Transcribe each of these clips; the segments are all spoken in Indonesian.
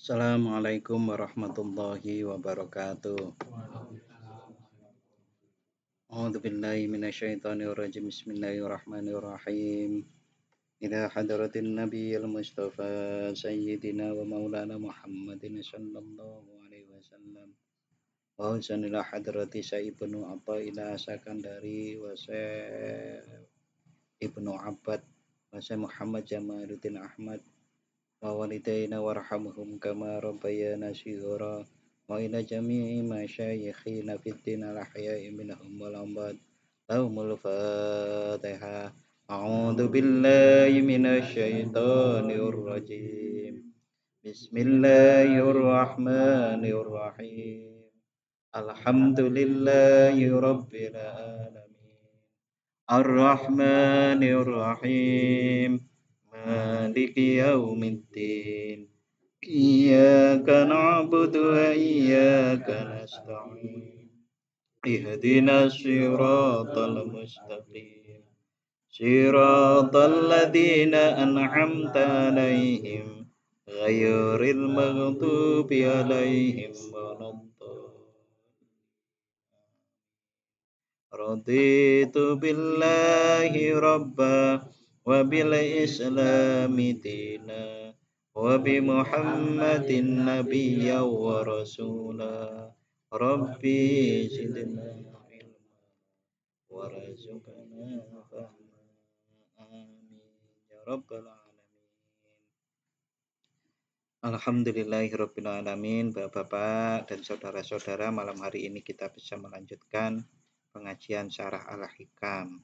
Assalamualaikum warahmatullahi wabarakatuh. A'udzu billahi minasyaitonir rajim. Bismillahirrahmanirrahim. Ila hadratin nabiyil mustafa sayyidina wa maulana Muhammadin sallallahu alaihi wasallam. Wa ila hadrati Ibnu Athaillah Sakandari wa Ibnu Abbad wa Muhammad Jamaluddin Ahmad wa walidayna warhamhum kama rabbayana shighara wa ila jami'i masyayikhina fid din al ahya'i minhum wal amwat lahumul fatihah. A'udzu billahi minasy syaithanir rajim. Bismillahirrahmanirrahim. Alhamdulillahi rabbil alamin. Ar-Rahmanir Rahim. Maliki yaumiddin. Iyyaka na'budu wa iyyaka nasta'in. Ihdinas siratal mustaqim. Siratal ladzina an'amta 'alaihim ghairil maghdubi 'alaihim waladdallin. Raditu billahi rabba wa bil islami dina wa bi muhammadin nabiyya wa rasula. Rabbi zidna ilma warzuqna fahma. Amin ya rabbal alamin. Alhamdulillahirabbil alamin. Bapak-bapak dan saudara-saudara, malam hari ini kita bisa melanjutkan pengajian Syarah Al-Hikam.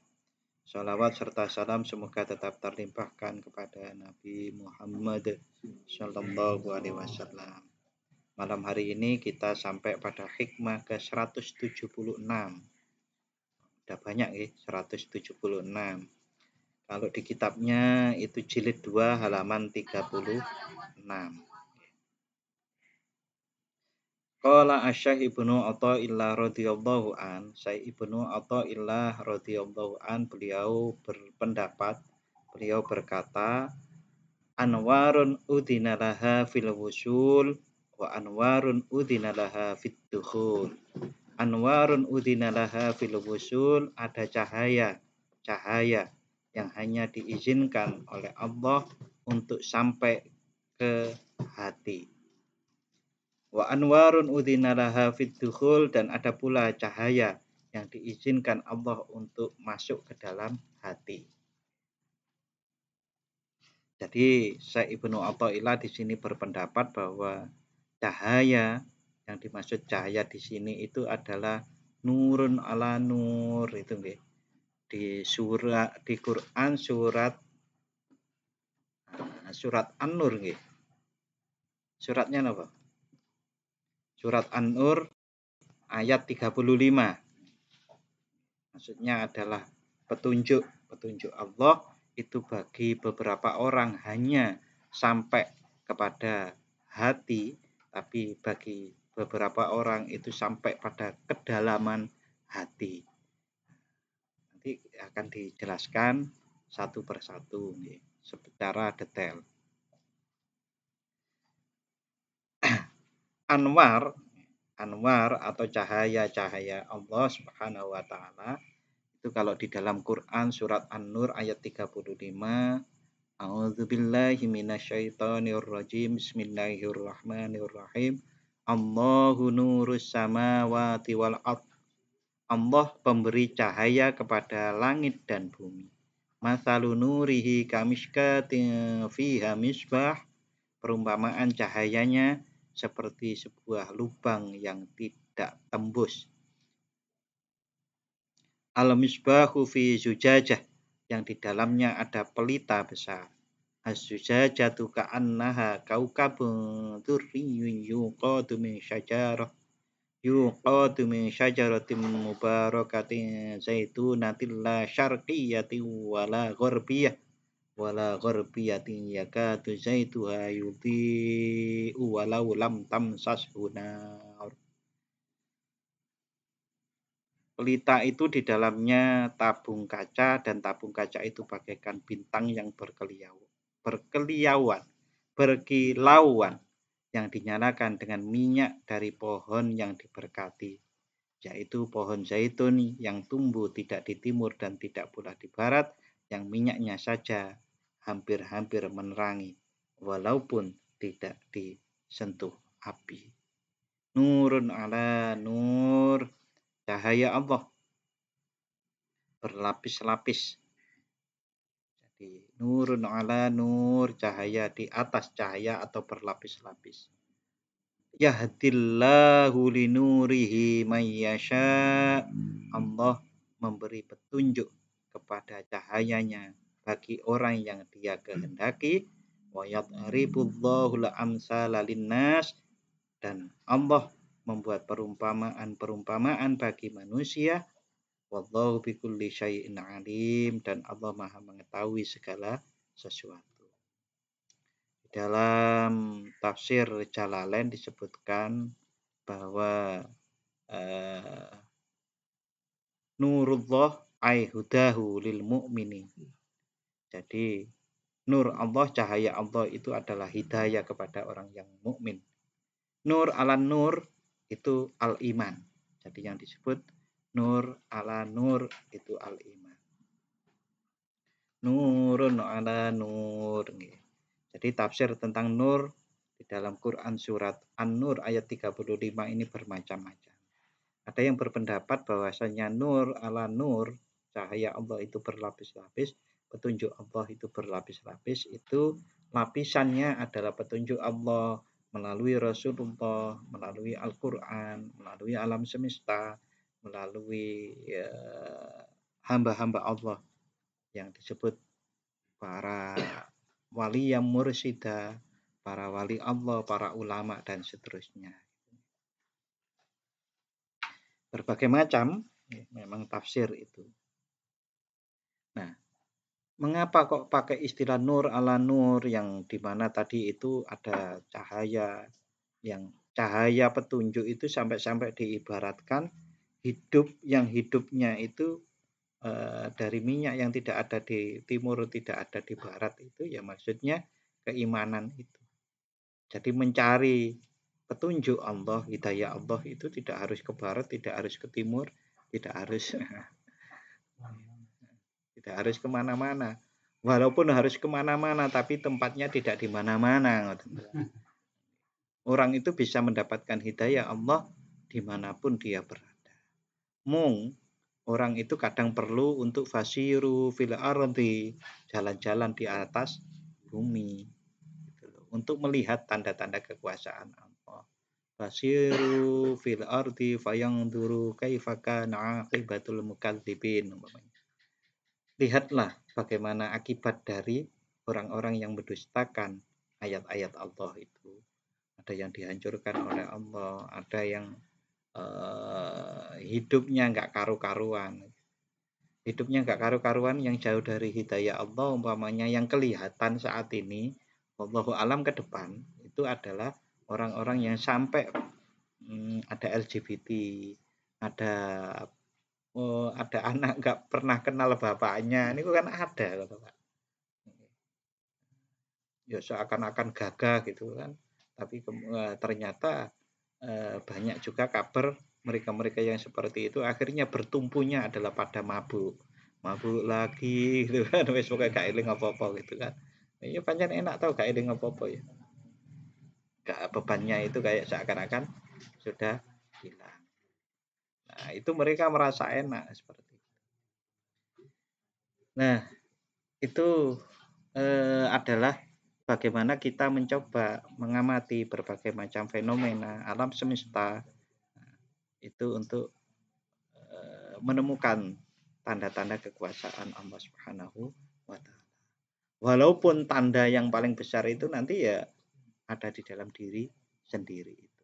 Shalawat serta salam semoga tetap terlimpahkan kepada Nabi Muhammad Sallallahu Alaihi Wasallam. Malam hari ini kita sampai pada hikmah ke 176. Udah banyak ya, 176. Kalau di kitabnya itu jilid 2 halaman 36. Qala Asy-Syaikh Ibnu Athaillah radhiyallahu an, Syekh Ibnu Athaillah radhiyallahu an, beliau berpendapat, beliau berkata, anwarun udina laha fil wusul wa anwarun udina laha fit dukhul. Anwarun udina laha fil wusul, ada cahaya yang hanya diizinkan oleh Allah untuk sampai ke hati. Wa anwarun udhina laha fid dukhul, dan ada pula cahaya yang diizinkan Allah untuk masuk ke dalam hati. Jadi Syekh Ibnu Athaillah di sini berpendapat bahwa cahaya yang dimaksud cahaya di sini itu adalah nurun ala nur, itu nggih. Di Quran surat An-Nur nggih. Suratnya apa? Surat An-Nur ayat 35. Maksudnya adalah petunjuk Allah itu bagi beberapa orang hanya sampai kepada hati, tapi bagi beberapa orang itu sampai pada kedalaman hati. Nanti akan dijelaskan satu persatu secara detail. Anwar atau cahaya-cahaya Allah Subhanahu wa taala itu kalau di dalam Quran surat An-Nur ayat 35, A'udzubillahi minasyaitonir rajim. Bismillahirrahmanirrahim. Allahu nurus samawati wal ardh. Allah pemberi cahaya kepada langit dan bumi. Mathalu nurihi kamishkatin fiha misbah. Perumpamaan cahayanya seperti sebuah lubang yang tidak tembus. Al-misbahu fi zujajah, yang di dalamnya ada pelita besar. Az-zujajatu ka'annaha kaukabun durriyun yuqadu min syajaratin mubarakatin zaitunatin la syarqiyatin wala gharbiyatin yakadu zaituha yudhi'u walau lam tamsashu nar. Pelita itu di dalamnya tabung kaca, dan tabung kaca itu bagaikan bintang yang berkilauan, yang dinyalakan dengan minyak dari pohon yang diberkati, yaitu pohon zaitun yang tumbuh tidak di timur dan tidak pula di barat, yang minyaknya saja hampir-hampir menerangi, walaupun tidak disentuh api. Nurun ala nur, cahaya Allah berlapis-lapis. Jadi nurun ala nur, cahaya di atas cahaya atau berlapis-lapis. Yahdillahu linurihi mayyasha. Allah memberi petunjuk kepada cahayanya bagi orang yang dia kehendaki. Wa yadribullahu al-amsala linnas, dan Allah membuat perumpamaan-perumpamaan bagi manusia. Wallahu bikulli syai'in alim, dan Allah Maha mengetahui segala sesuatu. Dalam tafsir Jalalain disebutkan bahwa nurullah ay hudahu lil mu'minin. Jadi nur Allah, cahaya Allah itu adalah hidayah kepada orang yang mukmin. Nur ala nur itu al-iman. Jadi yang disebut nur ala nur itu al-iman. Nurun ala nur. Jadi tafsir tentang nur di dalam Quran surat An-Nur ayat 35 ini bermacam-macam. Ada yang berpendapat bahwasanya nur ala nur, cahaya Allah itu berlapis-lapis, petunjuk Allah itu berlapis-lapis, itu lapisannya adalah petunjuk Allah melalui Rasulullah, melalui Al-Quran, melalui alam semesta, melalui hamba-hamba Allah yang disebut para wali yang mursyida, para wali Allah, para ulama, dan seterusnya. Berbagai macam memang tafsir itu. Nah, mengapa kok pakai istilah nur ala nur, yang dimana tadi itu ada cahaya, yang cahaya petunjuk itu sampai-sampai diibaratkan hidup, yang hidupnya itu dari minyak yang tidak ada di timur, tidak ada di barat, itu ya maksudnya keimanan itu. Jadi mencari petunjuk Allah, hidayah Allah itu tidak harus ke barat, tidak harus ke timur, tidak harus kemana-mana. Walaupun harus kemana-mana, tapi tempatnya tidak di mana-mana. Orang itu bisa mendapatkan hidayah Allah dimanapun dia berada. Orang itu kadang perlu untuk fasiru fil ardi, jalan-jalan di atas bumi, untuk melihat tanda-tanda kekuasaan Allah. Fasiru fil ardi fayanzuru kaifa kana aqibatul mukadzibin. Lihatlah bagaimana akibat dari orang-orang yang mendustakan ayat-ayat Allah itu. Ada yang dihancurkan oleh Allah, ada yang hidupnya nggak karu-karuan. Hidupnya nggak karu-karuan, yang jauh dari hidayah Allah, umpamanya yang kelihatan saat ini, wallahu alam ke depan, itu adalah orang-orang yang sampai ada LGBT, ada anak nggak pernah kenal bapaknya, ini kan ada, Pak. Ya seakan-akan gagah gitu kan, tapi ternyata banyak juga kabar mereka-mereka yang seperti itu akhirnya bertumpunya adalah pada mabuk lagi gitu kan, wis pokoke gak eling apa-apa gitu kan. Ya pancen enak tau gak eling apa-apa ya. Gak, bebannya itu kayak seakan-akan sudah hilang. Nah, itu mereka merasa enak seperti itu. Nah, itu adalah bagaimana kita mencoba mengamati berbagai macam fenomena alam semesta itu untuk menemukan tanda-tanda kekuasaan Allah Subhanahu wa taala. Walaupun tanda yang paling besar itu nanti ya ada di dalam diri sendiri itu.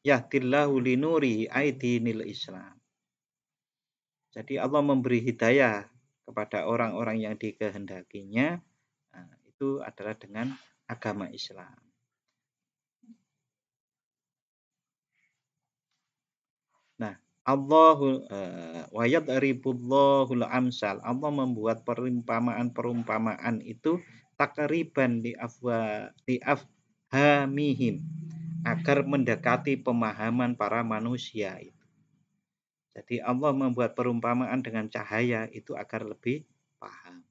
Yahdillahu linuri aidinil Islam. Jadi Allah memberi hidayah kepada orang-orang yang dikehendakinya, itu adalah dengan agama Islam. Nah, wa yadribullahul amsal. Allah membuat perumpamaan-perumpamaan itu takriban di afhamihim, agar mendekati pemahaman para manusia. Jadi Allah membuat perumpamaan dengan cahaya itu agar lebih paham,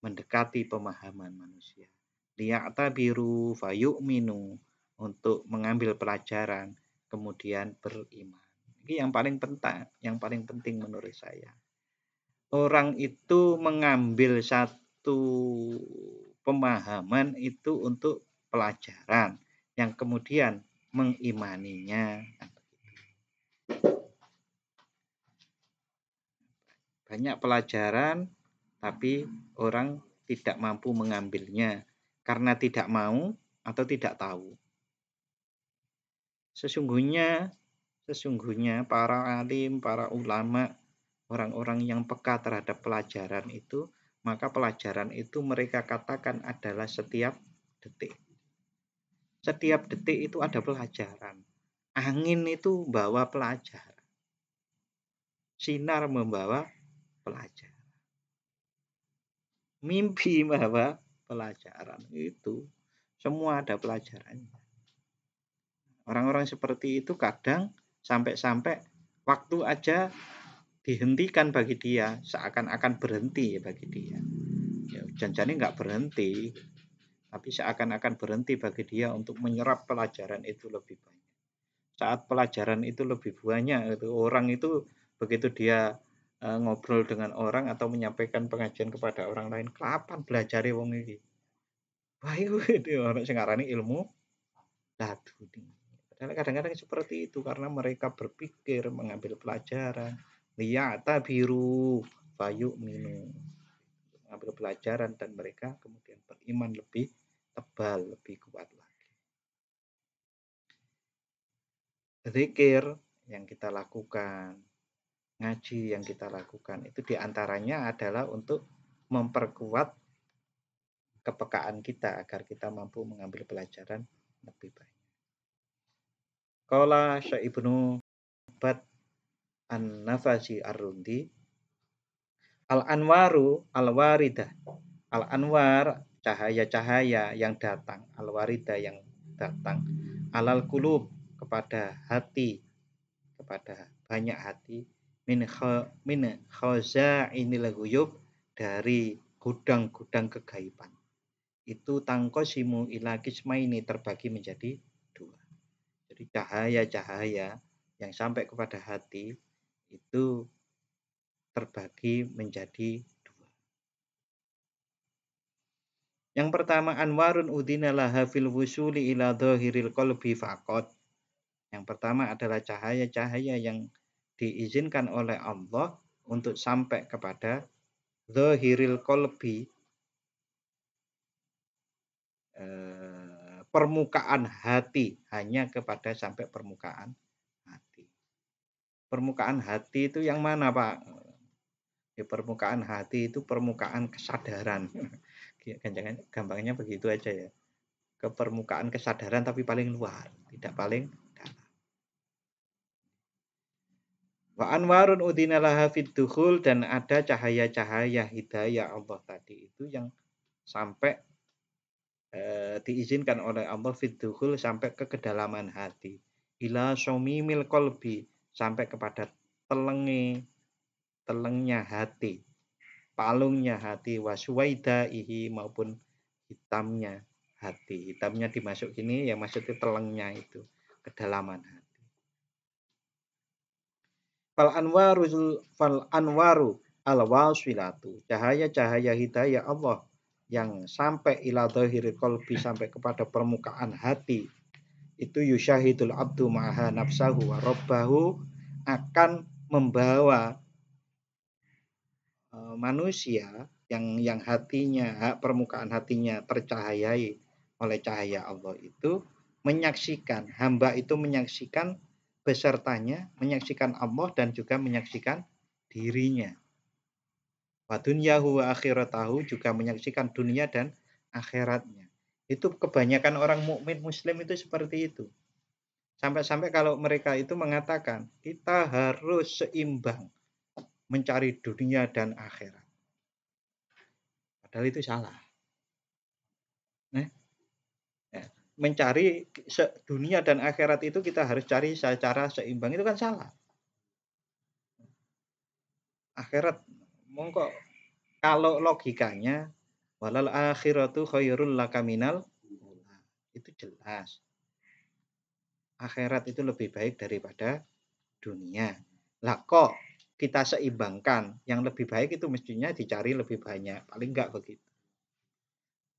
mendekati pemahaman manusia. Liya'tabiru fayu'minu, untuk mengambil pelajaran kemudian beriman. Ini yang paling penting menurut saya. Orang itu mengambil satu pemahaman itu untuk pelajaran, yang kemudian mengimaninya. Banyak pelajaran tapi orang tidak mampu mengambilnya karena tidak mau atau tidak tahu. Sesungguhnya para alim, para ulama, orang-orang yang peka terhadap pelajaran itu, maka pelajaran itu mereka katakan adalah setiap detik. Setiap detik itu ada pelajaran. Angin itu membawa pelajaran. Sinar membawa pelajaran. Mimpi membawa pelajaran. Itu semua ada pelajarannya. Orang-orang seperti itu kadang sampai-sampai waktu aja dihentikan bagi dia, seakan-akan berhenti bagi dia. Ya, janjane nggak berhenti, tapi seakan-akan berhenti bagi dia untuk menyerap pelajaran itu lebih banyak. Saat pelajaran itu lebih banyak, itu orang itu begitu dia ngobrol dengan orang atau menyampaikan pengajian kepada orang lain, kapan belajar wong iki? Wah, itu orang sing ngarani ilmu laduni. Padahal kadang-kadang seperti itu karena mereka berpikir mengambil pelajaran. Liya'tabiru fayu'minu, mengambil pelajaran dan mereka kemudian beriman lebih tebal, lebih kuat lagi. Zikir yang kita lakukan, ngaji yang kita lakukan itu diantaranya adalah untuk memperkuat kepekaan kita agar kita mampu mengambil pelajaran lebih banyak. Qala Syekh Ibnu Bat An-Nafasi Ar-Rundi, al-anwaru al-waridah. Al-anwar, cahaya-cahaya yang datang, al-waridah yang datang, alal qulub, kepada hati, kepada banyak hati, min khazainil ghuyub, dari gudang-gudang kegaiban. Itu tangqasimu ila qismaini, terbagi menjadi dua. Jadi cahaya-cahaya yang sampai kepada hati itu terbagi menjadi dua. Yang pertama, anwarun udina laha fil wusuli ila dhahiril qalbi faqat. Yang pertama adalah cahaya-cahaya yang diizinkan oleh Allah untuk sampai kepada dhahiril qalbi, permukaan hati, hanya kepada sampai permukaan hati. Permukaan hati itu yang mana, Pak? Di permukaan hati itu permukaan kesadaran. Gampangnya begitu aja ya. Ke permukaan kesadaran tapi paling luar, tidak paling dalam. Wa anwarun udina laha fid dukhul, dan ada cahaya-cahaya hidayah Allah tadi itu yang sampai diizinkan oleh Allah fid dukhul, sampai ke kedalaman hati. Ila somimil qalbi, sampai kepada telengnya hati, palungnya hati, waswaidaihi, maupun hitamnya hati. Hitamnya dimasuk ini ya, maksudnya telengnya itu, kedalaman hati. Fal anwaru al-wasilatu, cahaya-cahaya hidayah Allah yang sampai ila dhahiril qalbi, sampai kepada permukaan hati, itu yusyahidul abdu ma'aha nafsahu wa rabbahu, akan membawa manusia yang hatinya, permukaan hatinya tercahayai oleh cahaya Allah itu, menyaksikan, hamba itu menyaksikan besertanya, menyaksikan Allah dan juga menyaksikan dirinya. Wa dunyahu wa akhiratahu, juga menyaksikan dunia dan akhiratnya. Itu kebanyakan orang mukmin muslim itu seperti itu. Sampai-sampai kalau mereka itu mengatakan, kita harus seimbang mencari dunia dan akhirat. Padahal itu salah. Nah, ya, mencari dunia dan akhirat itu kita harus cari secara seimbang, itu kan salah. Akhirat, mongko kalau logikanya walal akhiratu khairul laka minal ula. Itu jelas. Akhirat itu lebih baik daripada dunia. Lah kok kita seimbangkan, yang lebih baik itu mestinya dicari lebih banyak, paling enggak begitu.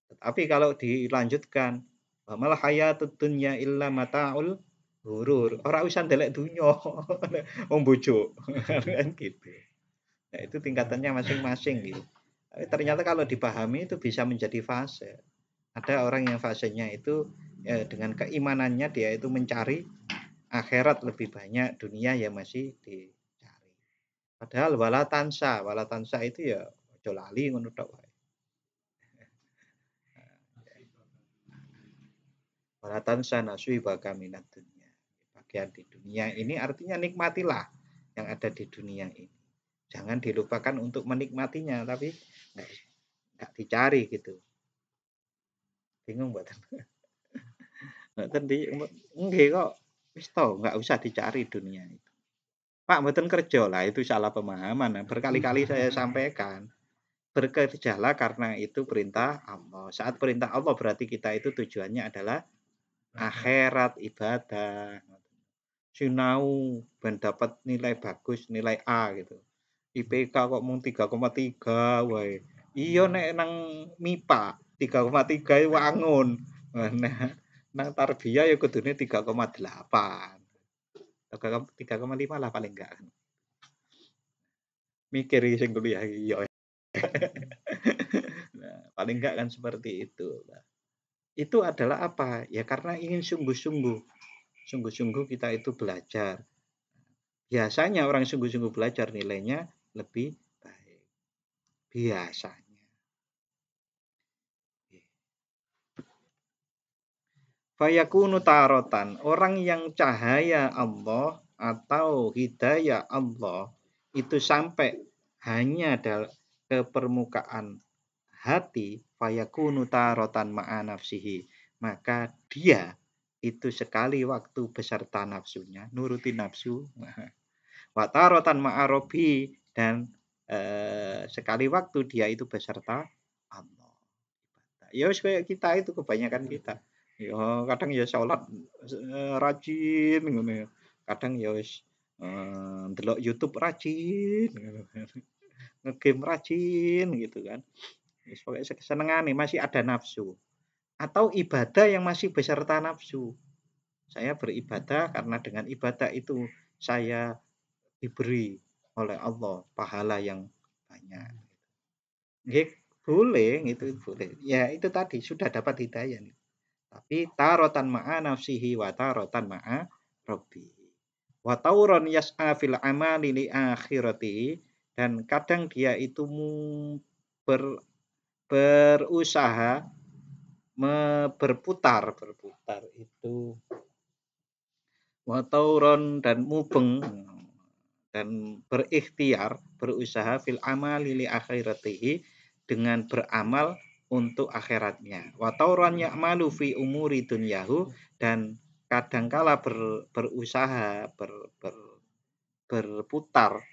Tetapi kalau dilanjutkan, wa mal hayatud dunya illa mataul ghurur. Ora usah ndelek dunya, wong bojo. Kan gitu. Nah, itu tingkatannya masing-masing gitu. Tapi ternyata kalau dipahami itu bisa menjadi fase. Ada orang yang fasenya itu dengan keimanannya dia itu mencari akhirat lebih banyak, dunia ya masih dicari. Padahal wala tansa itu ya aja lali ngono tok wae. Wala tansa nasibaka minad dunya. Bagian di dunia ini artinya nikmatilah yang ada di dunia ini. Jangan dilupakan untuk menikmatinya, tapi enggak dicari gitu. Bingung mboten? Mboten di nggih kok wis to enggak usah dicari dunia itu. Pak mboten kerja lah itu salah pemahaman. Berkali-kali saya sampaikan. Bekerjalah karena itu perintah Allah. Saat perintah Allah berarti kita itu tujuannya adalah akhirat, ibadah. Sinau ben dapat nilai bagus, nilai A gitu. IPK kok mung 3,3 wae. Iya nek nang MIPA 3,3 wangun. Nah, nang tarbiyah ya kudune 3,8. 3,5 lah paling enggak. Mikir sing kuliah iya. Nah, paling enggak kan seperti itu. Nah, itu adalah apa? Ya karena ingin sungguh-sungguh. Sungguh-sungguh kita itu belajar. Biasanya orang sungguh-sungguh belajar nilainya lebih baik. Biasanya. Fayakunu tarotan. Orang yang cahaya Allah atau hidayah Allah itu sampai hanya ke permukaan hati, fayakunu tarotan ma'a nafsihi. Maka dia itu sekali waktu beserta nafsunya, nuruti nafsu. Watarotan ma'arobi dan sekali waktu dia itu beserta Allah. Ya wis kayak kita itu kebanyakan kita. Ya kadang ya sholat rajin ngono ya. Kadang ya wis ndelok YouTube rajin ngono kan. Nge-game rajin gitu kan. Wis pokoke senengane masih ada nafsu. Atau ibadah yang masih beserta nafsu. Saya beribadah karena dengan ibadah itu saya diberi oleh Allah pahala yang banyak. Nggih, boleh, itu boleh. Ya itu tadi sudah dapat hidayah nih. Tapi tarotan ma'a nafsihi wa tarotan ma'a rabbi. Wa tauron yas'a fil amali li akhirati dan kadang dia itu ber, berusaha berputar itu wa tauron dan mubeng dan berikhtiar, berusaha fil amali li akhiratihi dengan beramal untuk akhiratnya. Wa tauran ya'malu fi umuri dunyahu dan kadangkala berusaha berputar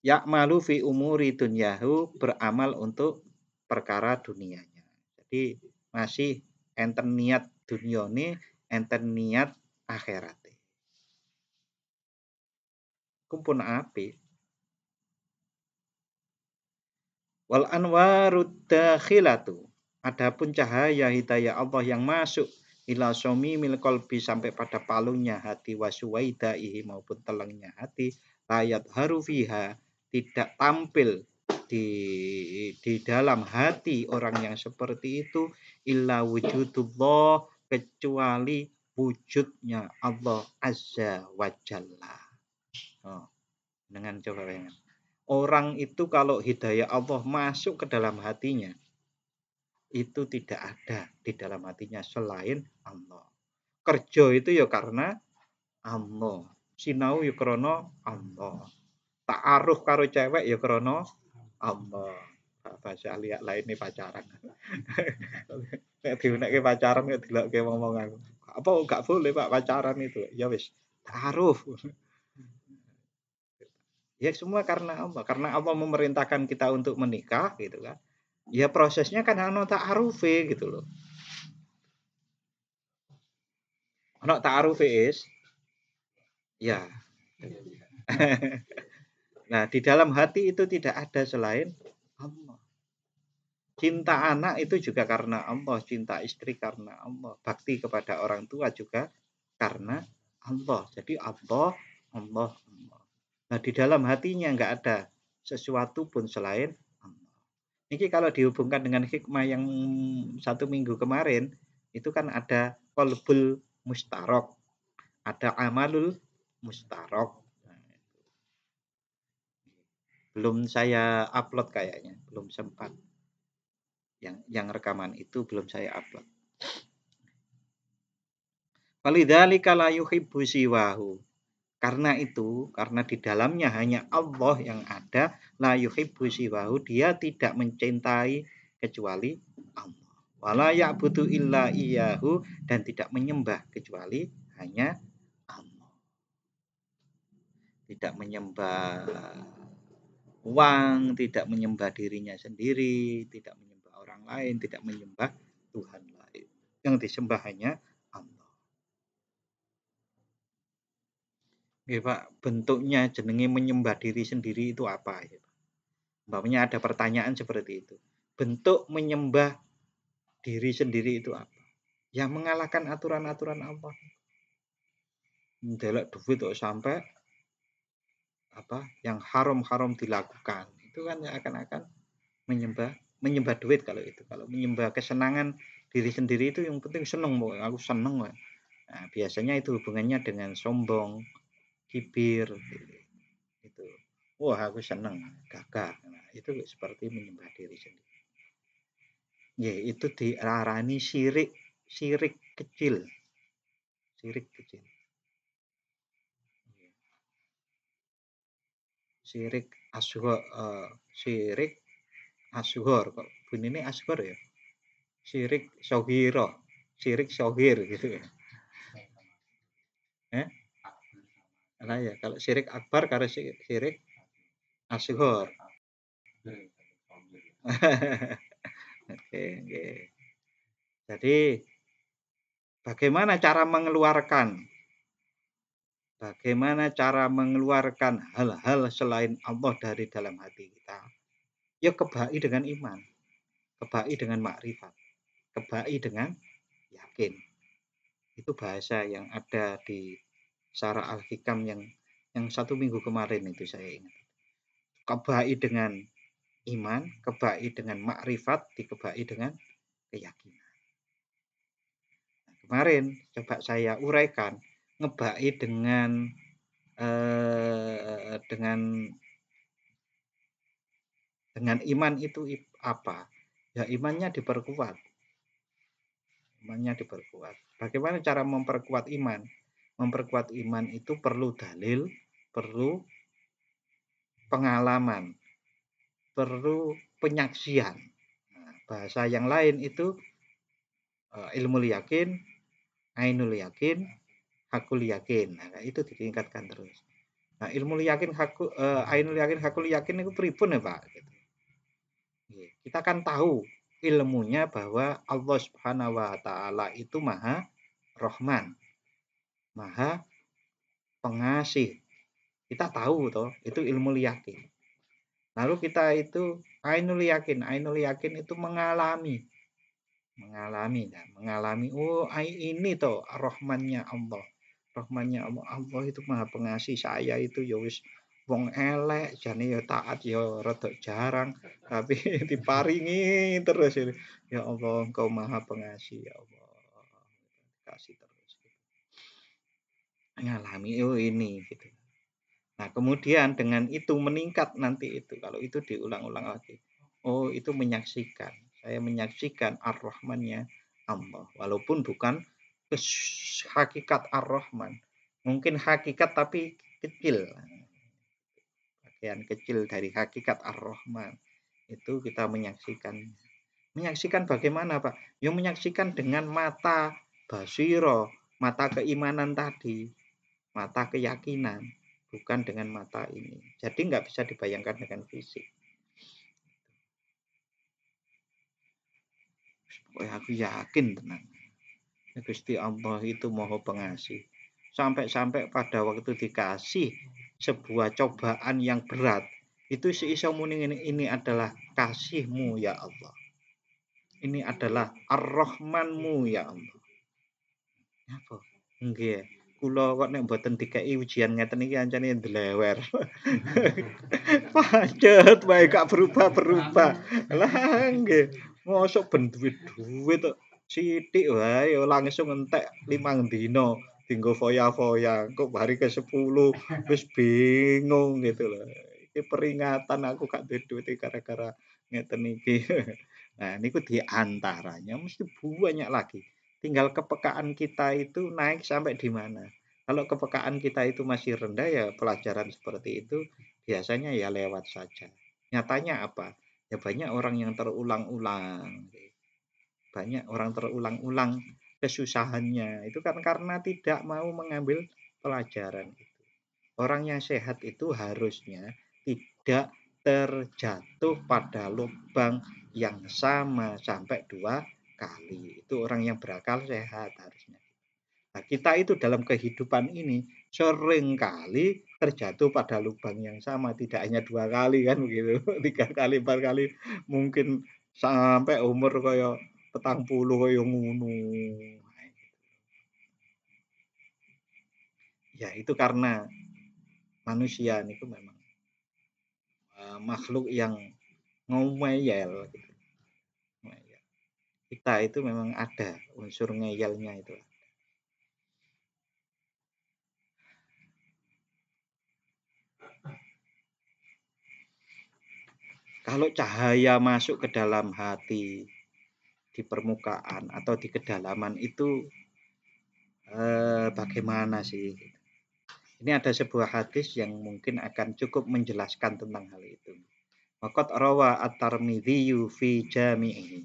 ya'malu fi umuri dunyahu beramal untuk perkara dunianya. Jadi masih enten niat dunyane, enten niat akhirat. Kumpul apik. Wal anwarud dakhilatu. Adapun cahaya hidayah Allah yang masuk ila somimil qalbi sampai pada palungnya hati wasuwaidaihi maupun telengnya hati layat harufiha tidak tampil di dalam hati orang yang seperti itu illa wujudullah kecuali wujudnya Allah azza wa jalla. Oh, dengan coba bayangkan. Orang itu kalau hidayah Allah masuk ke dalam hatinya, itu tidak ada di dalam hatinya selain Allah. Kerja itu ya karena Allah. Sinau ya krana Allah. Ta'aruf karo cewek ya krana Allah. Bahasa lihat lain nih pacaran. Nek diunekke pacaran nek dilokke ngomong aku. Apa gak boleh Pak pacaran itu? Ya wis, ta'aruf. Ya semua karena Allah. Karena Allah memerintahkan kita untuk menikah gitu kan. Ya prosesnya kan ana ta'arufe gitu loh. Ana ta'arufe is ya. Nah, di dalam hati itu tidak ada selain Allah. Cinta anak itu juga karena Allah, cinta istri karena Allah, bakti kepada orang tua juga karena Allah. Jadi Allah, Allah, Allah. Nah, di dalam hatinya nggak ada sesuatu pun selain Allah. Ini kalau dihubungkan dengan hikmah yang 1 minggu kemarin, itu kan ada qalbul mustarok, ada amalul mustarok. Belum saya upload kayaknya, belum sempat. Yang rekaman itu belum saya upload. Walidzalika la yuhibbu siwahu. Karena itu, karena di dalamnya hanya Allah yang ada, la yuhibbu siwahu, dia tidak mencintai kecuali Allah. Wala ya'budu illa iyyahu, dan tidak menyembah kecuali hanya Allah. Tidak menyembah uang, tidak menyembah dirinya sendiri, tidak menyembah orang lain, tidak menyembah Tuhan lain. Yang disembah hanya Allah. Oke, Pak, bentuknya jenenge menyembah diri sendiri itu apa ya? Umpamanya ada pertanyaan seperti itu. Bentuk menyembah diri sendiri itu apa? Yang mengalahkan aturan-aturan Allah. Mendelok duit kok sampai apa yang haram-haram dilakukan. Itu kan akan menyembah duit kalau itu. Kalau menyembah kesenangan diri sendiri itu yang penting seneng, aku seneng. Nah, biasanya itu hubungannya dengan sombong, kibir, itu. Wah, aku seneng, gagah. Nah, itu seperti menyembah diri sendiri. Ya, itu diarani syirik kecil. Syirik kecil. Syirik asghar, syirik asghar kok bunine asghar ya. Syirik soghiro, syirik soghir gitu ya. Nah ya, kalau syirik akbar karo syirik asghar. Oke, oke. Jadi bagaimana cara mengeluarkan hal-hal selain Allah dari dalam hati kita? Ya kebai dengan iman, kebai dengan makrifat, kebai dengan yakin. Itu bahasa yang ada di Syarah Al-Hikam yang 1 minggu kemarin itu saya ingat. Kebai dengan iman, kebai dengan makrifat, dikebai dengan keyakinan. Nah, kemarin coba saya uraikan, ngebai dengan iman itu apa? Ya imannya diperkuat. Imannya diperkuat. Bagaimana cara memperkuat iman? Memperkuat iman itu perlu dalil, perlu pengalaman, perlu penyaksian. Nah, bahasa yang lain itu ilmu yakin, ainul yakin, hakul yakin. Nah, itu ditingkatkan terus. Nah, ilmu yakin, ainul yakin, hakul yakin itu pripun ya Pak? Gitu. Kita kan tahu ilmunya bahwa Allah Subhanahu wa taala itu Maha Rahman, Maha Pengasih. Kita tahu toh, itu ilmu yakin. Lalu kita itu ainul yakin itu mengalami. Oh, ini toh Rahmannya Allah. Rahmannya Allah. Allah itu Maha Pengasih. Saya itu ya wis wong elek, jane ya taat ya rada jarang, tapi diparingi terus ini. Ya Allah, Engkau Maha Pengasih ya Allah. Kasih terus. Mengalami oh ini gitu. Nah, kemudian dengan itu meningkat nanti itu kalau itu diulang-ulang lagi. Oh, itu menyaksikan. Saya menyaksikan Ar-Rahmannya Allah walaupun bukan hakikat Ar-Rahman. Mungkin hakikat tapi kecil. Bagian kecil dari hakikat Ar-Rahman. Itu kita menyaksikan. Menyaksikan bagaimana, Pak? Ya menyaksikan dengan mata basiro, mata keimanan tadi, mata keyakinan, bukan dengan mata ini. Jadi nggak bisa dibayangkan dengan fisik. Pokoknya aku yakin tenang. Gusti Allah itu Maha Pengasih. Sampai-sampai pada waktu dikasih sebuah cobaan yang berat, itu si iso muni ini adalah kasihmu ya Allah. Ini adalah Ar-Rahmanmu ya Allah. Apa? Nggih. Kula kok nek mboten dikai ujian ngeten iki ancane ndlewer. Pancet wae gak berubah-berubah. Lah nggih. Mosok ben duit kok sithik wae langsung entek 5 dina dienggo foya-foya. Kok hari ke-10 wis bingung gitu loh. Iki peringatan aku gak duwe duit gara-gara ngeten iki. Nah, niku di antaranya mesti banyak lagi. Tinggal kepekaan kita itu naik sampai di mana. Kalau kepekaan kita itu masih rendah ya pelajaran seperti itu biasanya ya lewat saja. Nyatanya apa? Ya banyak orang yang terulang-ulang. Banyak orang terulang-ulang kesusahannya. Itu kan karena tidak mau mengambil pelajaran itu. Orang yang sehat itu harusnya tidak terjatuh pada lubang yang sama sampai 2 kali. Itu orang yang berakal sehat harusnya. Nah, kita itu dalam kehidupan ini sering kali terjatuh pada lubang yang sama, tidak hanya 2 kali kan begitu, 3 kali, 4 kali, mungkin sampai umur kaya 40 kaya ngono. Ya itu karena manusia niku memang makhluk yang ngomel gitu. Kita itu memang ada unsur ngeyelnya itu. Kalau cahaya masuk ke dalam hati di permukaan atau di kedalaman itu bagaimana sih? Ini ada sebuah hadis yang mungkin akan cukup menjelaskan tentang hal itu. Waqad rawa at-Tirmidzi fi jami'ihi.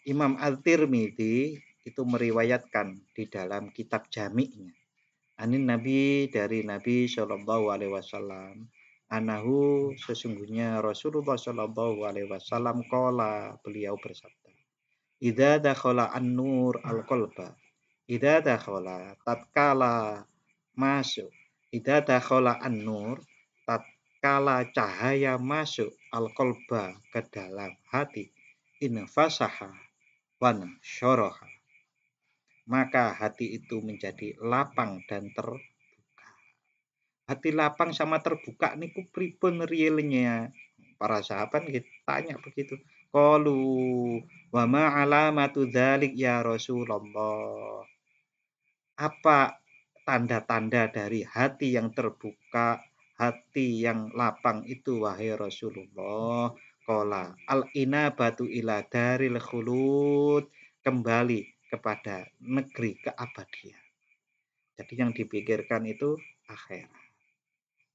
Imam At-Tirmidzi itu meriwayatkan di dalam kitab jami'nya. Anin Nabi dari Nabi Shallallahu Alaihi Wasallam. Anahu sesungguhnya Rasulullah Shallallahu Alaihi Wasallam kola beliau bersabda. Idza dakhala an-nur al-qalba. Idza dakhala tatkala masuk. Idza dakhala an-nur tatkala cahaya masuk al-qalba ke dalam hati. Infasaha wa syaraha. Maka hati itu menjadi lapang dan terbuka. Hati lapang sama terbuka niku pripun realnya? Para sahabat kita tanya begitu. Qalu wa ma alamatu dzalik ya Rasulullah. Apa tanda-tanda dari hati yang terbuka, hati yang lapang itu wahai Rasulullah? Qala al-inabatu ila daril khulud, kembali kepada negeri keabadian. Jadi yang dipikirkan itu akhirat.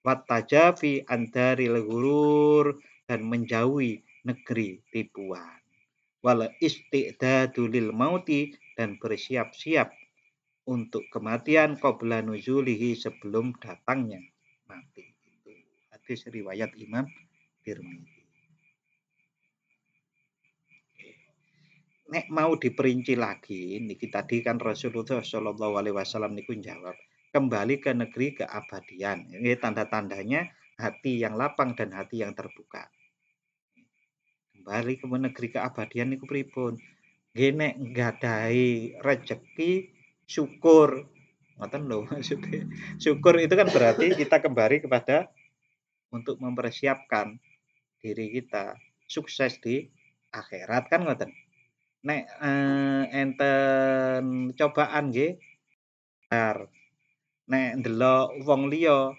Wattajafi andaril ghurur, dan menjauhi negeri tipuan. Wal isti'dadu lil mauti, dan bersiap-siap untuk kematian qabla nuzulihi, sebelum datangnya mati. Itu hadis riwayat Imam Tirmidzi. Nek mau diperinci lagi, niki tadi kan Rasulullah Shallallahu Alaihi Wasallam niku jawab, kembali ke negeri keabadian. Ini tanda-tandanya hati yang lapang dan hati yang terbuka. Kembali ke negeri keabadian niku pripun? Nggih nek nggadahi rejeki syukur. Ngoten lho maksudnya. Syukur itu kan berarti kita kembali kepada untuk mempersiapkan diri kita sukses di akhirat kan ngoten. Nek enten cobaan nggih, nek ndelok wong liya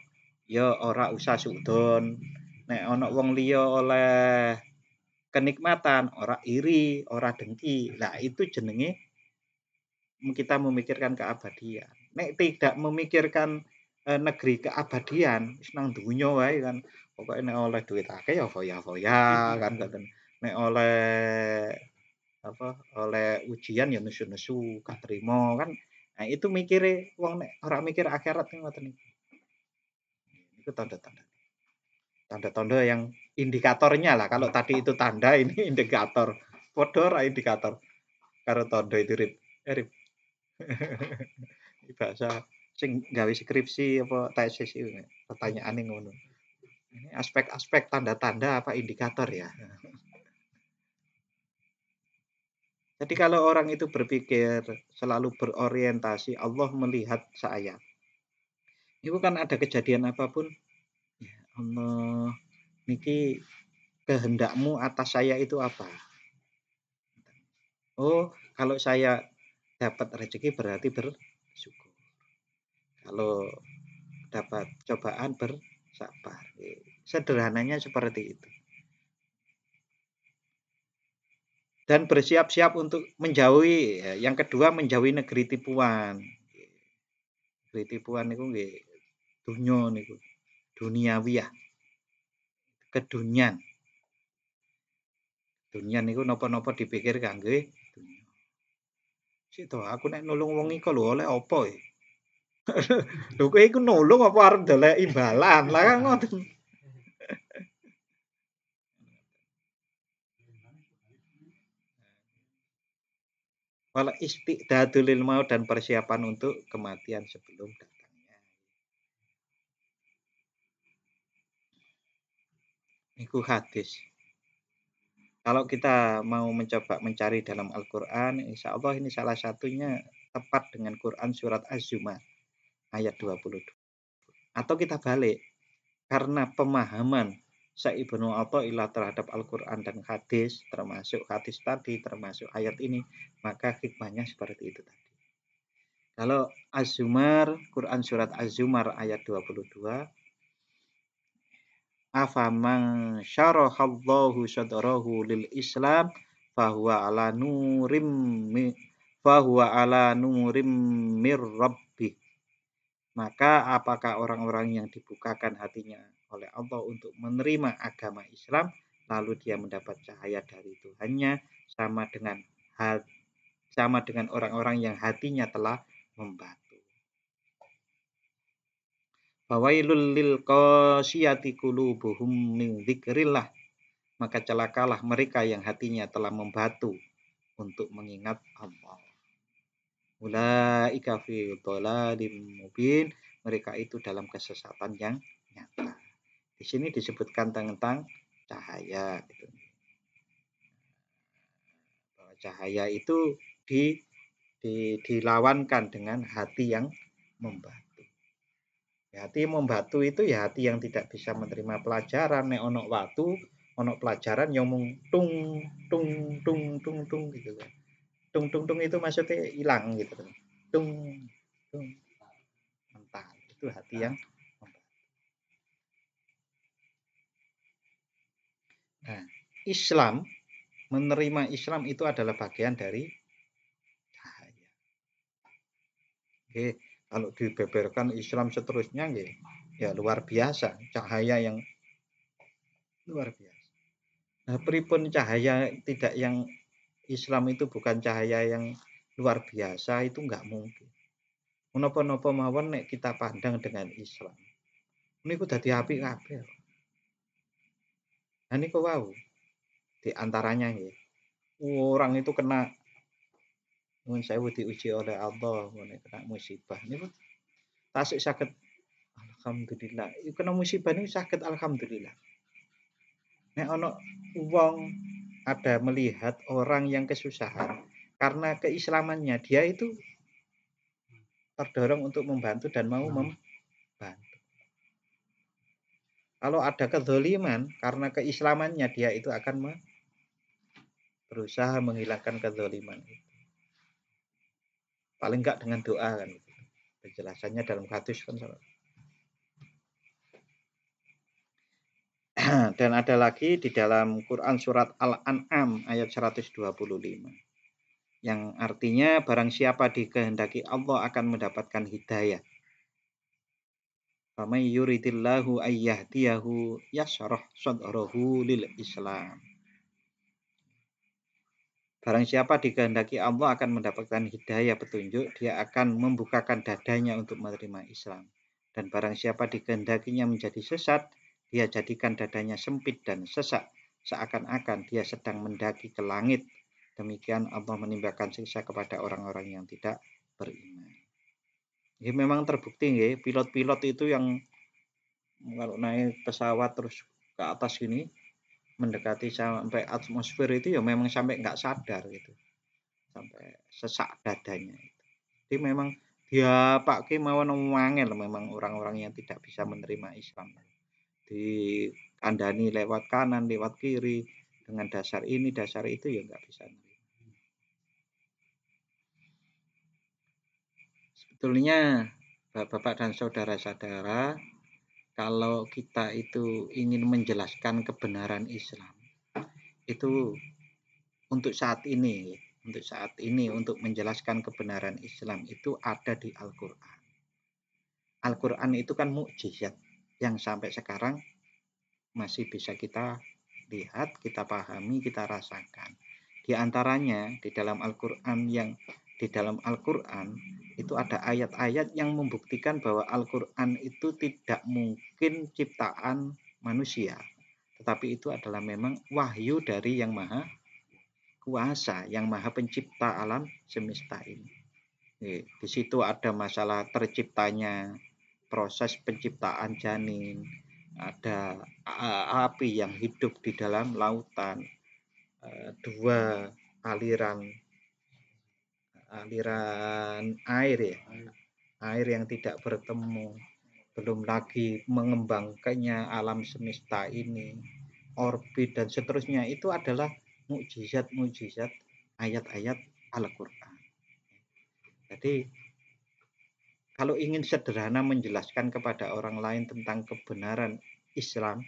ya ora usah sudon. Nek ana wong liya oleh kenikmatan, ora iri, ora dengki. Lah itu jenenge kita memikirkan keabadian. Nek tidak memikirkan negeri keabadian, wis nang donya wae kan. Pokoke nek oleh duit akeh ya foya-foya kan ngoten. Nek oleh oleh ujian ya nesu-nesu, gak trimo kan. Nah, itu mikire wong nek ora mikir akhirat kan ngoten niku. Itu tanda-tanda. Tanda-tanda yang indikatornya lah. Kalau tadi itu tanda, ini indikator. Padha ora indikator karo tanda itu Rip. Rip. Bahasa sing gawe skripsi apa tesis itu pertanyaane ngono. Ini aspek-aspek tanda-tanda apa indikator ya. Jadi kalau orang itu berpikir selalu berorientasi Allah melihat saya. Itu kan ada kejadian apapun, ya Allah, niki kehendakmu atas saya itu apa? Oh, kalau saya dapat rezeki berarti bersyukur. Kalau dapat cobaan bersabar. Sederhananya seperti itu. Dan bersiap-siap untuk menjauhi, ya, yang kedua menjauhi negeri tipuan. Negeri tipuan niku nggih dunya niku, duniawiyah, kedunian. Dunian niku napa-napa dipikir kangge dunya. Sik to, aku nek nulung wong iku lho oleh apa e? Lho kowe iku nulung apa arep ndelek imbalan? Lah kan ngoten. Wala isti'dadu lil maut dan persiapan untuk kematian sebelum datangnya. Iku hadis. Kalau kita mau mencoba mencari dalam Al-Qur'an, insyaallah ini salah satunya tepat dengan Quran surat Az-Zumar ayat 22. Atau kita balik, karena pemahaman Syekh Ibnu Athaillah terhadap Al-Qur'an dan hadis, termasuk hadis tadi, termasuk ayat ini, maka hikmahnya seperti itu tadi. Kalau Az-Zumar, Quran surat Az-Zumar ayat 22, afaman syarahallahu sadrahu lil Islam fahuwa ala nurim fahuwa ala nurim mir rabbih. Maka apakah orang-orang yang dibukakan hatinya oleh Allah untuk menerima agama Islam lalu dia mendapat cahaya dari Tuhannya sama dengan orang-orang yang hatinya telah membatu. Fawailul lil qasiyati qulubuhum min dzikrillah. Maka celakalah mereka yang hatinya telah membatu untuk mengingat Allah. Ulaika fi dhalalim mubin. Mereka itu dalam kesesatan yang nyata. Di sini disebutkan tentang cahaya. Gitu. Bahwa cahaya itu dilawankan dengan hati yang membatu. Hati membatu itu ya hati yang tidak bisa menerima pelajaran. Nek ono watu, ono pelajaran yang mung tung tung tung tung tung gitu kan. Tung tung tung itu maksudnya hilang gitu. Tung tung mentah. Itu hati yang membatu. Nah, Islam menerima Islam itu adalah bagian dari cahaya. Oke, kalau dibeberkan Islam seterusnya ya luar biasa, cahaya yang luar biasa. Nah, pripun cahaya tidak yang Islam itu bukan cahaya yang luar biasa itu enggak mungkin. Menapa-napa mawon nek kita pandang dengan Islam. Niku dadi apik kabeh. Nah niku wau di antaranya nggih. Orang itu kena nuwun sewu diuji oleh Allah ngene kena musibah niku tasik saged alhamdulillah. Kena musibah niku saged alhamdulillah. Nek ana wong ada melihat orang yang kesusahan karena keislamannya dia itu terdorong untuk membantu dan mau membantu. Kalau ada kezoliman karena keislamannya dia itu akan berusaha menghilangkan kezoliman itu. Paling enggak dengan doa kan. Penjelasannya dalam hadis kan. Dan ada lagi di dalam Quran surat Al-An'am ayat 125. yang artinya barang siapa dikehendaki Allah akan mendapatkan hidayah. Faman yuridillahu ayyahdiyahu yashrah sadrahu lil Islam. Barang siapa dikehendaki Allah akan mendapatkan hidayah petunjuk, dia akan membukakan dadanya untuk menerima Islam. Dan barang siapa dikehendakinya menjadi sesat, dia jadikan dadanya sempit dan sesak, seakan-akan dia sedang mendaki ke langit. Demikian Allah menimpakan siksa kepada orang-orang yang tidak beriman. Ya, memang terbukti ya, pilot-pilot itu yang kalau naik pesawat terus ke atas gini, mendekati sampai atmosfer itu ya memang sampai nggak sadar gitu, sampai sesak dadanya. Jadi memang dia pakai mawon wangel memang orang-orang yang tidak bisa menerima Islam. Dikandani lewat kanan, lewat kiri, dengan dasar ini, dasar itu ya nggak bisa. Sebetulnya Bapak dan saudara-saudara, kalau kita itu ingin menjelaskan kebenaran Islam, itu untuk saat ini, untuk menjelaskan kebenaran Islam itu ada di Al-Quran. Al-Quran itu kan mukjizat yang sampai sekarang masih bisa kita lihat, kita pahami, kita rasakan. Di antaranya di dalam Al-Quran itu ada ayat-ayat yang membuktikan bahwa Al-Quran itu tidak mungkin ciptaan manusia, tetapi itu adalah memang wahyu dari Yang Maha Kuasa, Yang Maha Pencipta alam semesta ini. Di situ ada masalah terciptanya proses penciptaan janin, ada api yang hidup di dalam lautan, dua aliran air ya, air yang tidak bertemu, belum lagi mengembangkannya alam semesta ini, orbit dan seterusnya, itu adalah mukjizat-mukjizat ayat-ayat Al-Quran. Jadi kalau ingin sederhana menjelaskan kepada orang lain tentang kebenaran Islam,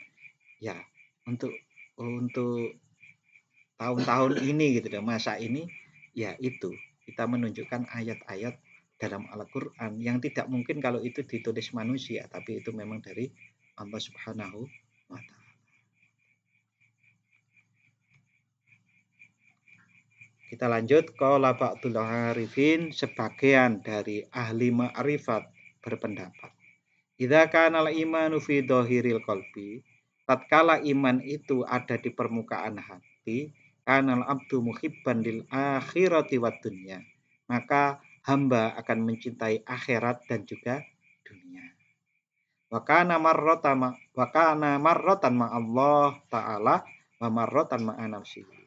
ya untuk tahun-tahun ini gitu, masa ini, ya itu kita menunjukkan ayat-ayat dalam Al-Quran yang tidak mungkin kalau itu ditulis manusia, tapi itu memang dari Allah Subhanahu wa Ta'ala. Kita lanjut. Qala ba'dul arifin, sebagian dari ahli ma'rifat berpendapat, idza kana al-imanu fi dhahiril qalbi, tatkala iman itu ada di permukaan hati, kanal abdu muhibban lil akhirati wad dunya, maka hamba akan mencintai akhirat dan juga dunia. Wa kana marratan ma Allah taala wa marratan ma nafsihi.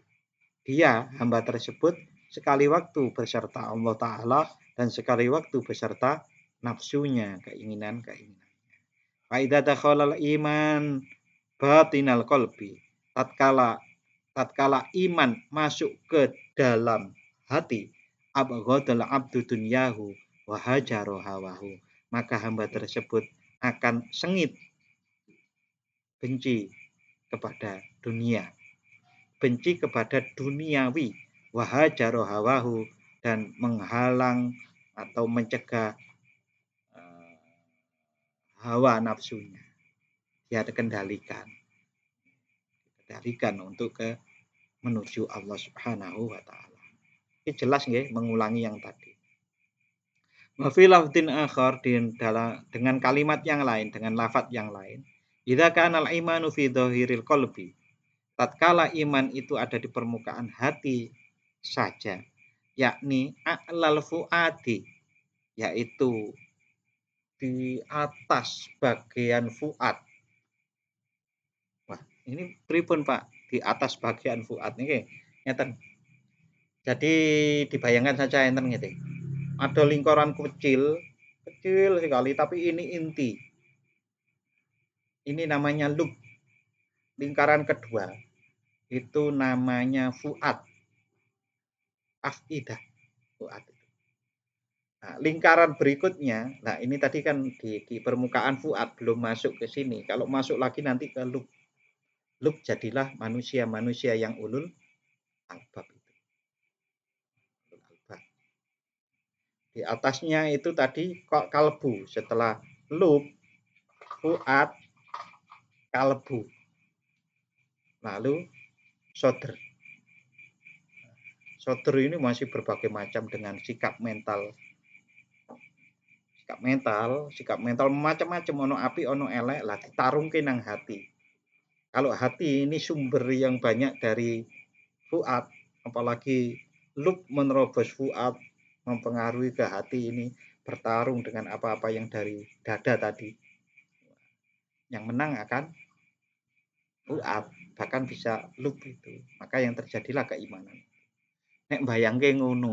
Dia, hamba tersebut, sekali waktu beserta Allah taala dan sekali waktu beserta nafsunya, keinginan-keinginan. Fa idza dakhala iman batinal qalbi, tatkala iman masuk ke dalam hati, abghadal abdu dunyahu wa hajara hawahu, maka hamba tersebut akan sengit, benci kepada dunia, benci kepada duniawi, wa hajara hawahu, dan menghalang atau mencegah hawa nafsunya. Dia kendalikan untuk menuju Allah Subhanahu wa Ta'ala. Ini jelas nggih, mengulangi yang tadi. Wa fi lafdin akhar, dengan kalimat yang lain, dengan lafaz yang lain, idza kana al-imanu fi dhahiril qalbi, tatkala iman itu ada di permukaan hati saja, yakni a'lal fuadi, yaitu di atas bagian fuad. Wah, ini pripun Pak? Di atas bagian fuad niki ngeten. Jadi dibayangkan saja enten gitu. Ada lingkaran kecil sekali, tapi ini inti. Ini namanya lub. Lingkaran kedua itu namanya fuad. Afidah. Fuad. Nah, lingkaran berikutnya, nah ini tadi kan di permukaan fuad, belum masuk ke sini. Kalau masuk lagi nanti ke lub. Lub jadilah manusia-manusia yang ulul albab itu. Di atasnya itu tadi kok kalbu, setelah lub, fuad, kalbu, lalu sodr. Sodr ini masih berbagai macam dengan sikap mental macam-macam, ono api ono elek lah ditarungke nang hati. Kalau hati ini sumber yang banyak dari fuad, apalagi lub menerobos fuad mempengaruhi ke hati ini, bertarung dengan apa-apa yang dari dada tadi. Yang menang akan fuad, bahkan bisa lub itu. Maka yang terjadilah keimanan. Nek bayangke ngono,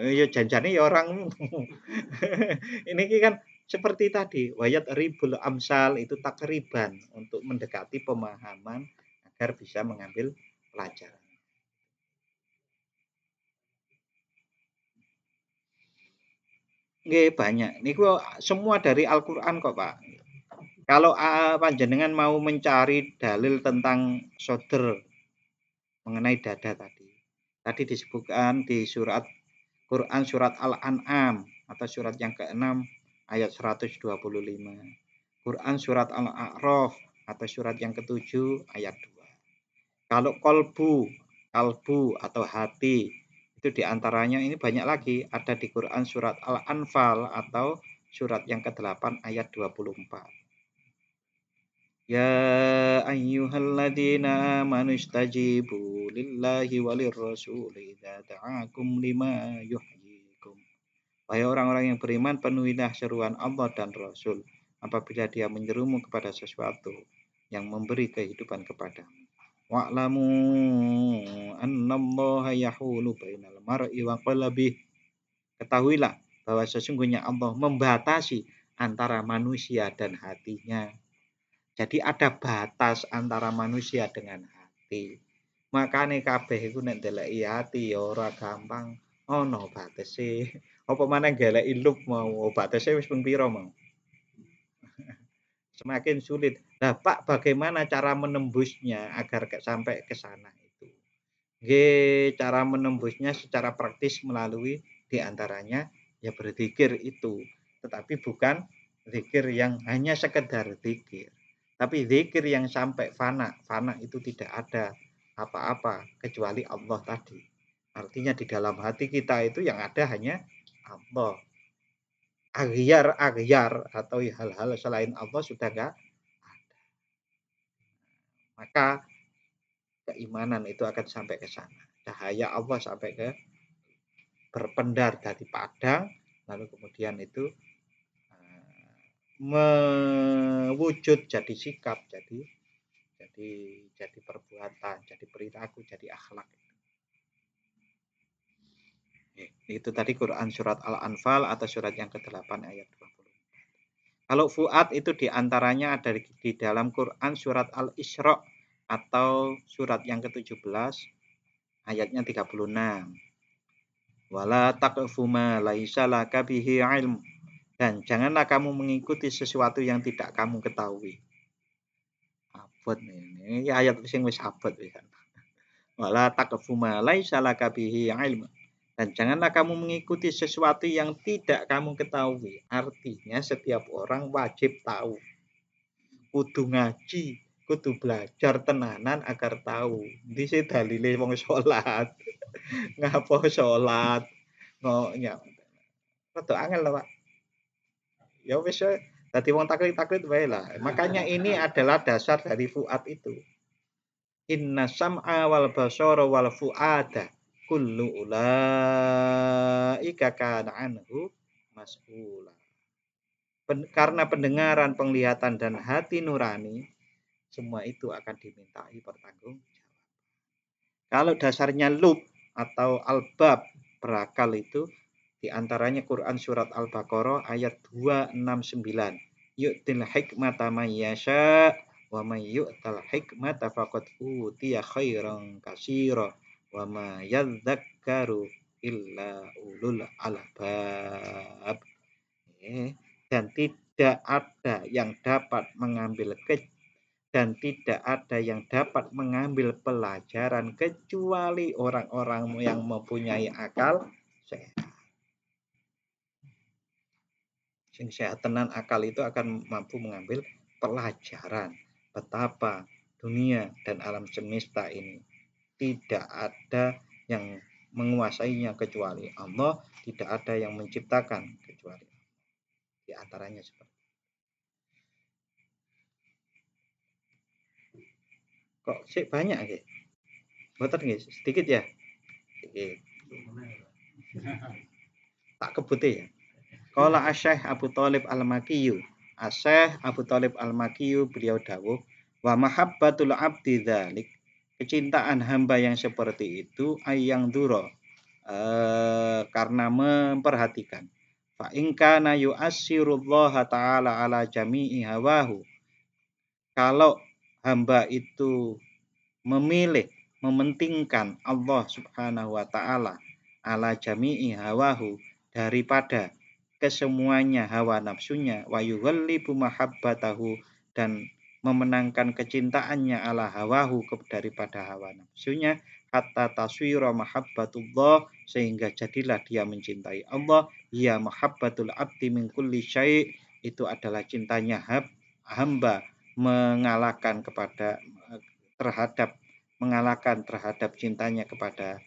ya janjane ya orang ngono. Ini kan seperti tadi, wayat ribul amsal itu takriban untuk mendekati pemahaman agar bisa mengambil pelajaran. Nggih banyak. Niku semua dari Al-Qur'an kok, Pak. Kalau panjenengan mau mencari dalil tentang sodr mengenai dada tadi. Tadi disebutkan di surat Quran surat Al-An'am atau surat yang ke-6 ayat 125. Quran surat Al-A'raf atau surat yang ke-7 ayat 2. Kalau kalbu atau hati itu diantaranya ini banyak lagi ada di Quran surat Al-Anfal atau surat yang ke-8 ayat 24. Ya ayyuhalladzina amanu istajibu lillahi walir rasul idza da'akum lima yuhyikum. Wahai orang-orang yang beriman, penuhilah seruan Allah dan Rasul apabila dia menyerumu kepada sesuatu yang memberi kehidupan kepadamu. Wa'lamu annallaha yahulu bainal mar'i wa qalbih. Ketahuilah bahwa sesungguhnya Allah membatasi antara manusia dan hatinya. Jadi ada batas antara manusia dengan hati. Makane kabeh iku nek ndeleki hati ya ora gampang ono batese. Apa maneh goleki lub mau batese wis ping pira mau. Semakin sulit. Nah, Pak, bagaimana cara menembusnya agar sampai ke sana itu? Nggih, cara menembusnya secara praktis melalui diantaranya ya berzikir itu. Tetapi bukan zikir yang hanya sekedar zikir. Tapi zikir yang sampai fana. Fana itu tidak ada apa-apa kecuali Allah tadi. Artinya di dalam hati kita itu yang ada hanya Allah. Aghyar atau hal-hal selain Allah sudah enggak, maka keimanan itu akan sampai ke sana. Cahaya Allah sampai ke berpendar dari padang, lalu kemudian itu mewujud jadi sikap, jadi perbuatan, jadi perilaku, jadi akhlak. Itu tadi Quran surat Al-Anfal atau surat yang ke-8 ayat 20. Kalau fuad itu diantaranya ada di dalam Quran surat Al-Isra atau surat yang ke-17 ayatnya 36. Wala taqfu ma laisa laka bihi ilm. Dan janganlah kamu mengikuti sesuatu yang tidak kamu ketahui. Abot ini ayat sing wis abot pisan. Wala taqfu ma laisa laka bihi ilm. Dan janganlah kamu mengikuti sesuatu yang tidak kamu ketahui. Artinya setiap orang wajib tahu. Kudu ngaji, kudu belajar tenanan agar tahu. Dise dalile wong salat. Ngapa salat? Ngonya. Rada angel lho, Pak. Ya wis dadi wong taklid-taklid wae lah. Makanya ini adalah dasar dari fuad itu. Inna sam'a wal basara wal fuada kullu ulaika kana anhu mas'ula. Karena pendengaran, penglihatan dan hati nurani semua itu akan dimintai pertanggungjawaban. Kalau dasarnya lub atau albab berakal itu diantaranya Quran surat Al-Baqarah ayat 269. Yu'til hikmata may yasha wa may yu'tal hikmata faqad utiya khairan katsira wa ma yadzakkaru illa ulul albab. Dan tidak ada yang dapat mengambil dan tidak ada yang dapat mengambil pelajaran kecuali orang-orang yang mempunyai akal sehat. Sing sehat tenan akal itu akan mampu mengambil pelajaran betapa dunia dan alam semesta ini tidak ada yang menguasainya kecuali Allah, tidak ada yang menciptakan kecuali di antaranya seperti kok sih banyak ya? Betul nggih, sedikit ya. Sedikit. Tak kebut ya. Qala Asy-Syaikh Abu Thalib Al-Makiyyu. Asy-Syaikh Abu Thalib Al-Makiyyu beliau dawuh, wa mahabbatul abdi dzalik, kecintaan hamba yang seperti itu ayang duro, karena memperhatikan. Fa in kana yu'assirullaha ta'ala ala jami'i hawahu. Kalau hamba itu memilih mementingkan Allah Subhanahu wa taala ala jami'i hawahu, daripada kesemuanya hawa nafsunya, wa yughallibu mahabbatahu, dan memenangkan kecintaannya ala hawahu daripada hawa nafsunya, hatta taswira mahabbatullah, sehingga jadilah dia mencintai Allah, ya mahabbatul abdi min kulli syai', itu adalah cintanya hamba mengalahkan kepada terhadap mengalahkan terhadap cintanya kepada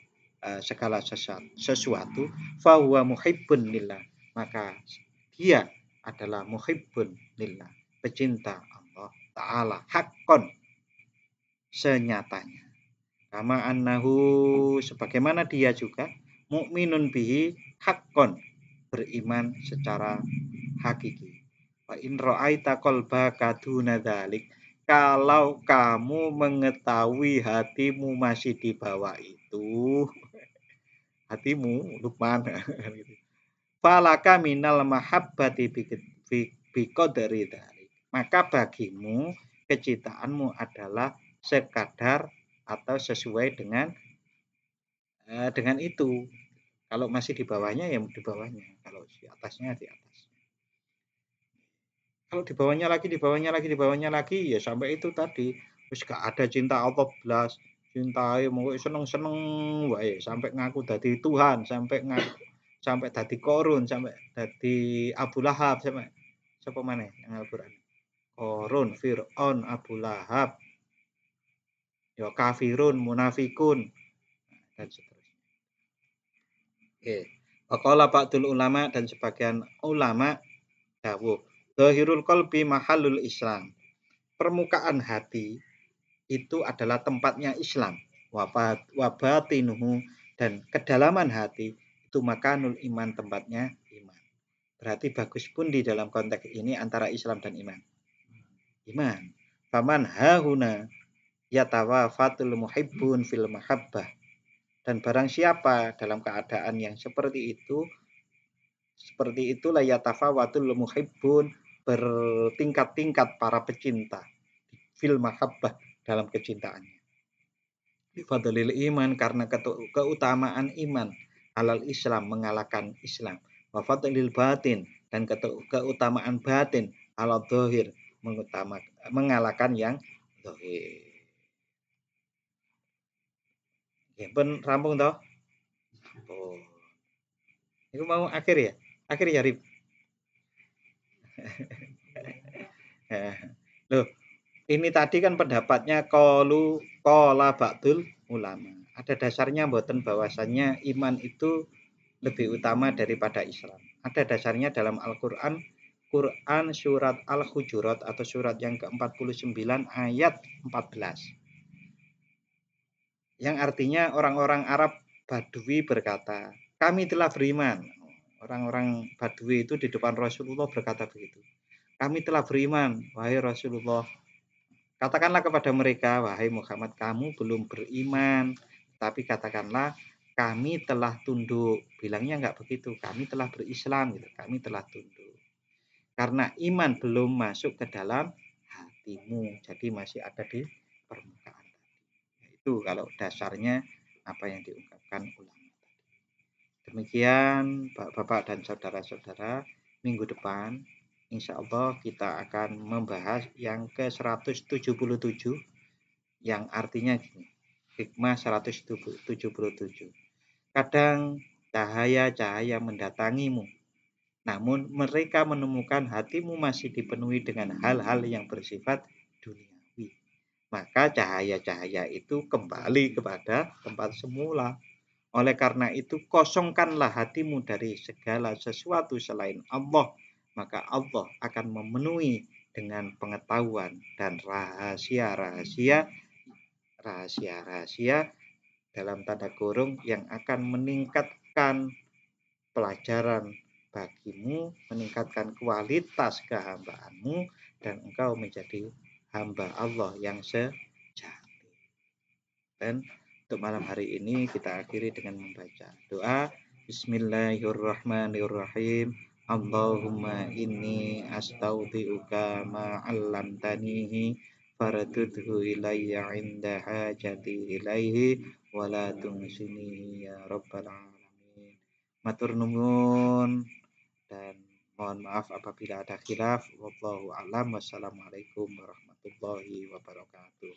segala sesuatu, fahuwa muhibbun lillah, maka dia adalah muhibbun lillah, pecinta Allah Ta'ala haqqon, senyatanya. Kama annahu, sebagaimana dia juga mukminun bihi haqqon, beriman secara hakiki. Wa in ra'aita qalbaka duna dzalik, kalau kamu mengetahui hatimu masih di bawah itu, hatimu Lukman, falaka minal mahabbati biqadri dzalik, maka bagimu kecintaanmu adalah sekadar atau sesuai dengan itu. Kalau masih di bawahnya ya di bawahnya, kalau di atasnya di atas. Kalau di bawahnya lagi, di bawahnya lagi, di bawahnya lagi, ya sampai itu tadi. Terus gak ada cinta Allah belas, cintai mau seneng-seneng wae, sampai ngaku dadi Tuhan, sampai dadi Korun, sampai dadi Abu Lahab, sampai siapa mana yang Al-Qur'an? Korun, Fir'aun, Abu Lahab, ya kafirun, munafikun, dan seterusnya. Oke. Waqala ba'dul ulama, dan sebagian ulama dawuh, zahirul qalbi mahallul Islam. Permukaan hati itu adalah tempatnya Islam. Wabatinuhu, dan kedalaman hati itu makanul iman, tempatnya iman. Berarti bagus pun di dalam konteks ini antara Islam dan iman. Iman. Faman hahuna yatawafatul muhibbun fil mahabbah. Dan barang siapa dalam keadaan yang seperti itulah yatafawatul muhibbun, bertingkat-tingkat para pecinta fil mahabbah, dalam kecintaannya. Bifadlil iman, karena keutamaan iman, alal Islam, mengalahkan Islam. Wa fadlil batin, dan keutamaan batin, alal zahir, mengalahkan yang zahir. Ya, pun rampung toh? Oh. Itu mau akhir ya? Akhir ya, Rip. Loh, ini tadi kan pendapatnya qala ba'dul ulama. Ada dasarnya mboten bahwasannya iman itu lebih utama daripada Islam. Ada dasarnya dalam Al-Qur'an, Quran surat Al-Hujurat atau surat yang ke-49 ayat 14. Yang artinya orang-orang Arab Badui berkata, kami telah beriman. Orang-orang Badui itu di depan Rasulullah berkata begitu. Kami telah beriman, wahai Rasulullah. Katakanlah kepada mereka, wahai Muhammad, kamu belum beriman, tapi katakanlah kami telah tunduk. Bilangnya enggak begitu, kami telah berislam gitu, kami telah tunduk. Karena iman belum masuk ke dalam hatimu, jadi masih ada di permukaan. Itu kalau dasarnya apa yang diungkapkan ulama. Demikian Bapak dan saudara-saudara, minggu depan insya Allah kita akan membahas yang ke-177, yang artinya gini, hikmah 177. Kadang cahaya-cahaya mendatangimu, Namun mereka menemukan hatimu masih dipenuhi dengan hal-hal yang bersifat duniawi. Maka cahaya-cahaya itu kembali kepada tempat semula. Oleh karena itu, kosongkanlah hatimu dari segala sesuatu selain Allah, maka Allah akan memenuhi dengan pengetahuan dan rahasia-rahasia dalam tanda kurung yang akan meningkatkan pelajaran bagimu, meningkatkan kualitas kehambaanmu, dan engkau menjadi hamba Allah yang sejati. Dan untuk malam hari ini kita akhiri dengan membaca doa Bismillahirrahmanirrahim. Allahumma inni astaudiuka ma 'allamtanihi faradudhu ilayya 'inda hajati ilaihi wa la tunsinihi ya rabbal alamin. Matur nuwun dan mohon maaf apabila ada khilaf. Wallahu a'lam. Wassalamualaikum warahmatullahi wabarakatuh.